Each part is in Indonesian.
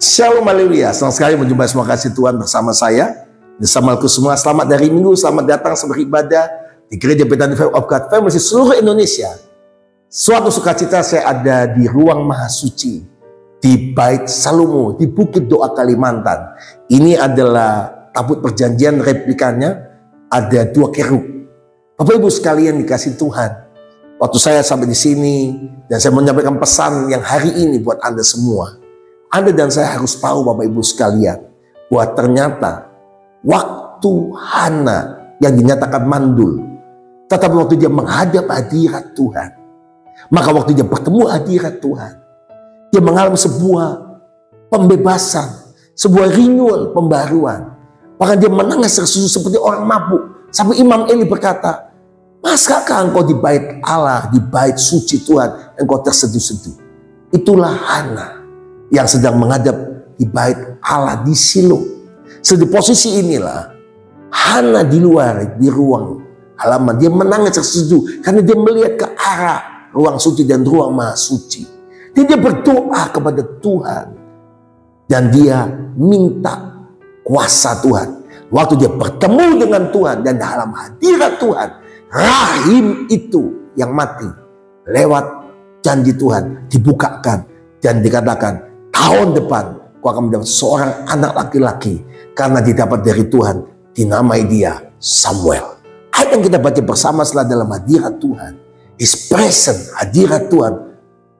Shalom, haleluya. Senang sekali menjumpai semua kasih Tuhan bersama saya. Bersamaku semua, selamat dari Minggu, selamat datang beribadah di Gereja Bethany Family of God Family seluruh Indonesia. Suatu sukacita saya ada di ruang Maha Suci, di Bait Salomo, di Bukit Doa Kalimantan. Ini adalah tabut perjanjian, replikanya ada 2 kerub. Bapak Ibu sekalian dikasih Tuhan, waktu saya sampai di sini dan saya menyampaikan pesan yang hari ini buat Anda semua. Anda dan saya harus tahu Bapak Ibu sekalian, bahwa ternyata waktu Hana yang dinyatakan mandul, tetapi waktu dia menghadap hadirat Tuhan, maka waktu dia bertemu hadirat Tuhan, dia mengalami sebuah pembebasan, sebuah renewal, pembaruan. Bahkan dia menangis tersusu seperti orang mabuk. Sampai Imam Eli berkata, "Masakah engkau di bait Allah, di bait suci Tuhan, engkau terseduh-seduh?" Itulah Hana yang sedang menghadap di bait Allah di Silo. Di posisi inilah Hana di luar, di ruang halaman, dia menangis terseduh karena dia melihat ke arah ruang suci dan ruang Maha Suci. Dia berdoa kepada Tuhan dan dia minta kuasa Tuhan. Waktu dia bertemu dengan Tuhan dan dalam hadirat Tuhan, rahim itu yang mati lewat janji Tuhan dibukakan dan dikatakan, tahun depan kau akan mendapat seorang anak laki-laki karena didapat dari Tuhan, dinamai dia Samuel. Ayat yang kita baca bersama setelah dalam hadirat Tuhan, His presence, hadirat Tuhan.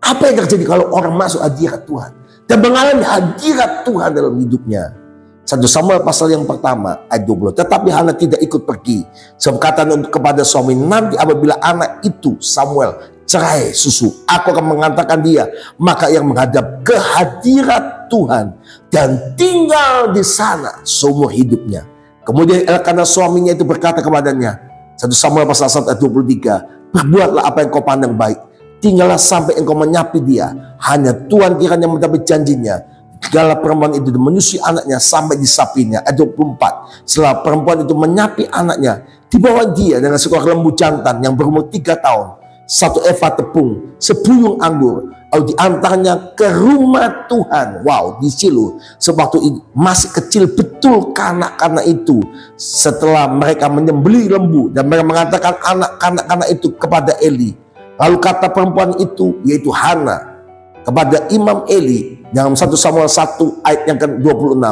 Apa yang terjadi kalau orang masuk hadirat Tuhan dan mengalami hadirat Tuhan dalam hidupnya? 1 Samuel pasal yang pertama ayat 20. Tetapi Hana tidak ikut pergi, sebab kata kepada suami, nanti apabila anak itu Samuel cerai susu, aku akan mengantarkan dia. Maka yang menghadap ke hadirat Tuhan dan tinggal di sana seumur hidupnya. Kemudian Elkana suaminya itu berkata kepadanya, 1 Samuel pasal 1 ayat 23, berbuatlah apa yang kau pandang baik, tinggallah sampai engkau menyapi dia, hanya Tuhan kiranya mendapat janjinya. Segala perempuan itu menyusui anaknya sampai disapinya. Ayat 24, setelah perempuan itu menyapi anaknya, dibawa dia dengan seekor lembu jantan yang berumur 3 tahun, 1 eva tepung, sebuyung anggur, lalu diantaranya ke rumah Tuhan. Wow, di Silo. Sewaktu masih kecil betul kanak-kanak itu. Setelah mereka menyembelih lembu dan mereka mengatakan anak-kanak itu kepada Eli. Lalu kata perempuan itu, yaitu Hana, kepada Imam Eli dalam 1 Samuel 1 ayat yang ke-26,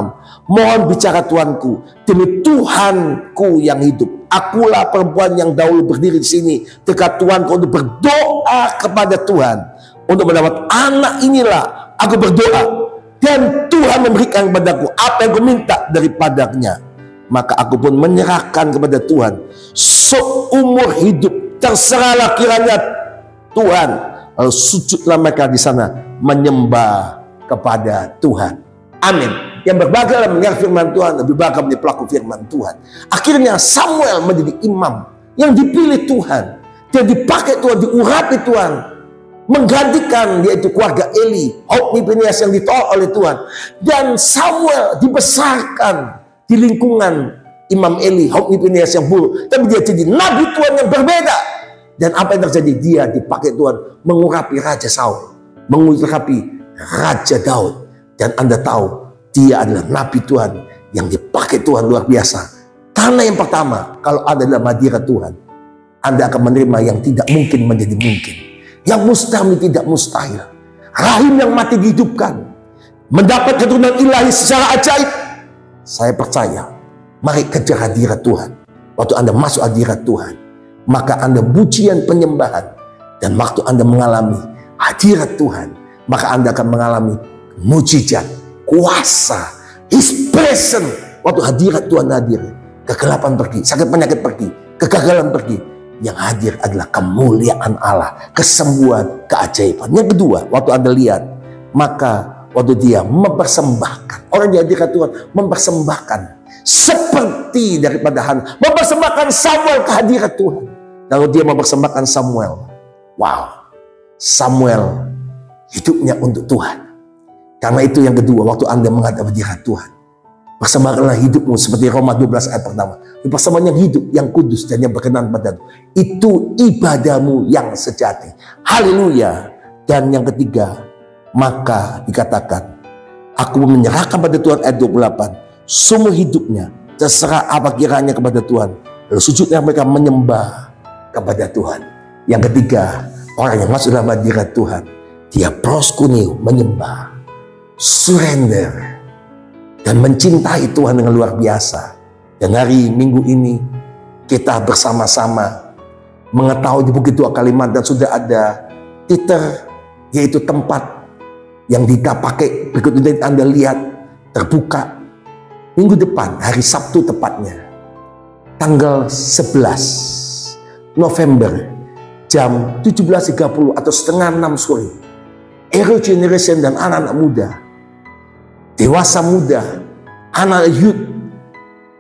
mohon bicara Tuanku, demi Tuhanku yang hidup, akulah perempuan yang dahulu berdiri di sini dekat Tuanku untuk berdoa kepada Tuhan untuk mendapat anak. Inilah aku berdoa dan Tuhan memberikan kepadaku apa yang aku minta daripadanya. Maka aku pun menyerahkan kepada Tuhan seumur hidup, terserahlah kiranya Tuhan. Lalu sujudlah mereka di sana menyembah kepada Tuhan. Amin. Yang berbahagia mendengar firman Tuhan, lebih bahagia menjadi pelaku firman Tuhan. Akhirnya Samuel menjadi imam yang dipilih Tuhan, dia dipakai Tuhan, diurapi Tuhan, menggantikan yaitu keluarga Eli, Hofni Pinehas yang ditolak oleh Tuhan. Dan Samuel dibesarkan di lingkungan Imam Eli, Hofni Pinehas yang buruk, tapi dia jadi nabi Tuhan yang berbeda. Dan apa yang terjadi? Dia dipakai Tuhan mengurapi Raja Saul, mengurapi Raja Daud. Dan Anda tahu, dia adalah nabi Tuhan yang dipakai Tuhan luar biasa. Karena yang pertama, kalau Anda dalam hadirat Tuhan, Anda akan menerima yang tidak mungkin menjadi mungkin, yang mustahil tidak mustahil. Rahim yang mati dihidupkan, mendapat keturunan ilahi secara ajaib. Saya percaya, mari kejar hadirat Tuhan. Waktu Anda masuk hadirat Tuhan, maka Anda pujian penyembahan, dan waktu Anda mengalami hadirat Tuhan, maka Anda akan mengalami mujizat, kuasa, His presence. Waktu hadirat Tuhan hadir, kegelapan pergi, sakit penyakit pergi, kegagalan pergi. Yang hadir adalah kemuliaan Allah, kesembuhan, keajaiban. Yang kedua, waktu Anda lihat, maka waktu dia mempersembahkan, orang di hadirat Tuhan mempersembahkan seperti daripada Hana, mempersembahkan Samuel ke hadirat Tuhan. Lalu dia mempersembahkan Samuel. Wow, Samuel hidupnya untuk Tuhan. Karena itu yang kedua, waktu Anda menghadap hadirat Tuhan, persembahkanlah hidupmu seperti Roma 12 ayat pertama. Persembahan yang hidup, yang kudus dan yang berkenan padamu, itu ibadahmu yang sejati. Haleluya. Dan yang ketiga, maka dikatakan Aku menyerahkan pada Tuhan, ayat 28. Semua hidupnya terserah apa kiranya kepada Tuhan. Lalu sujudnya mereka menyembah kepada Tuhan. Yang ketiga, orang yang masuk dalam hadirat Tuhan, dia proskuneo, menyembah, surrender, dan mencintai Tuhan dengan luar biasa. Dan hari Minggu ini kita bersama-sama mengetahui di Bukit Tua Kalimantan sudah ada titer, yaitu tempat yang kita pakai. Berikut ini Anda lihat, terbuka minggu depan, hari Sabtu tepatnya, tanggal 11 November, jam 17.30 atau setengah 6 sore. Hero Generation dan anak-anak muda, dewasa muda, anak youth,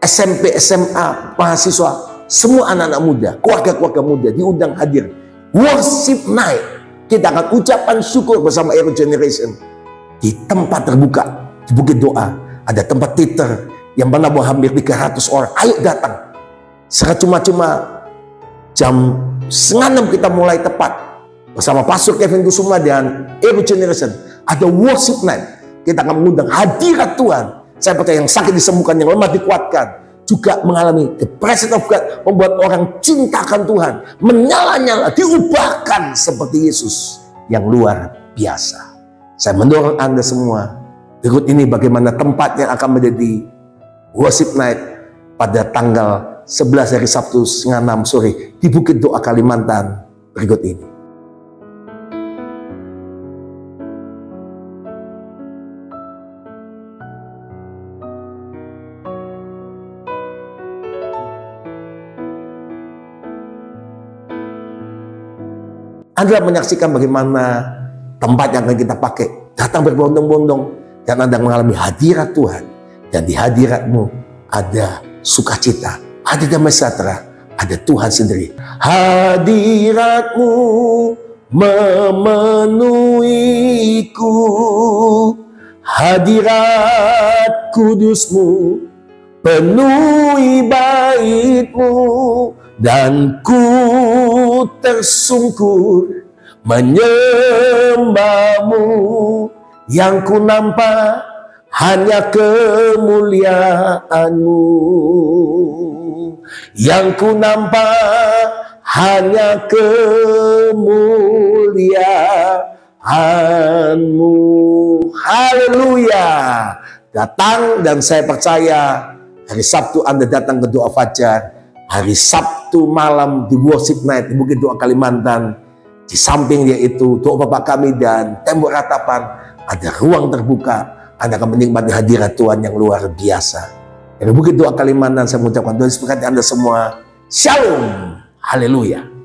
SMP, SMA, mahasiswa, semua anak-anak muda, keluarga-keluarga muda diundang hadir. Worship Night. Kita akan ucapan syukur bersama Hero Generation di tempat terbuka, di Bukit Doa. Ada tempat titer yang menampung hampir 300 orang. Ayo datang. Secara cuma-cuma jam setengah 6 kita mulai tepat bersama Pastor Kevin Kusuma dan Hero Generation. Ada Worship Night. Kita akan mengundang hadirat Tuhan. Saya percaya yang sakit disembuhkan, yang lemah dikuatkan, juga mengalami the presence of God, membuat orang cintakan Tuhan, menyala-nyala, diubahkan seperti Yesus yang luar biasa. Saya mendorong Anda semua, berikut ini bagaimana tempat yang akan menjadi Worship Night pada tanggal 11 hari Sabtu setengah 6 sore di Bukit Doa Kalimantan berikut ini. Anda menyaksikan bagaimana tempat yang akan kita pakai. Datang berbondong-bondong dan Anda mengalami hadirat Tuhan. Dan di hadiratmu ada sukacita, ada damai sejahtera, ada Tuhan sendiri. Hadiratmu memenuhiku, hadirat kudusmu penuhi baitmu, dan ku tersungkur menyembahmu. Yang ku nampak hanya kemuliaanmu, yang ku nampak hanya kemuliaanmu. Haleluya. Datang, dan saya percaya hari Sabtu Anda datang ke doa fajar, hari Sabtu malam di Worship Night di Bukit Doa Kalimantan, di samping yaitu doa Bapak Kami dan tembok ratapan, ada ruang terbuka. Anda akan menikmati hadirat Tuhan yang luar biasa. Dari Bukit Doa Kalimantan saya mengucapkan doa seperti Anda semua. Shalom. Haleluya.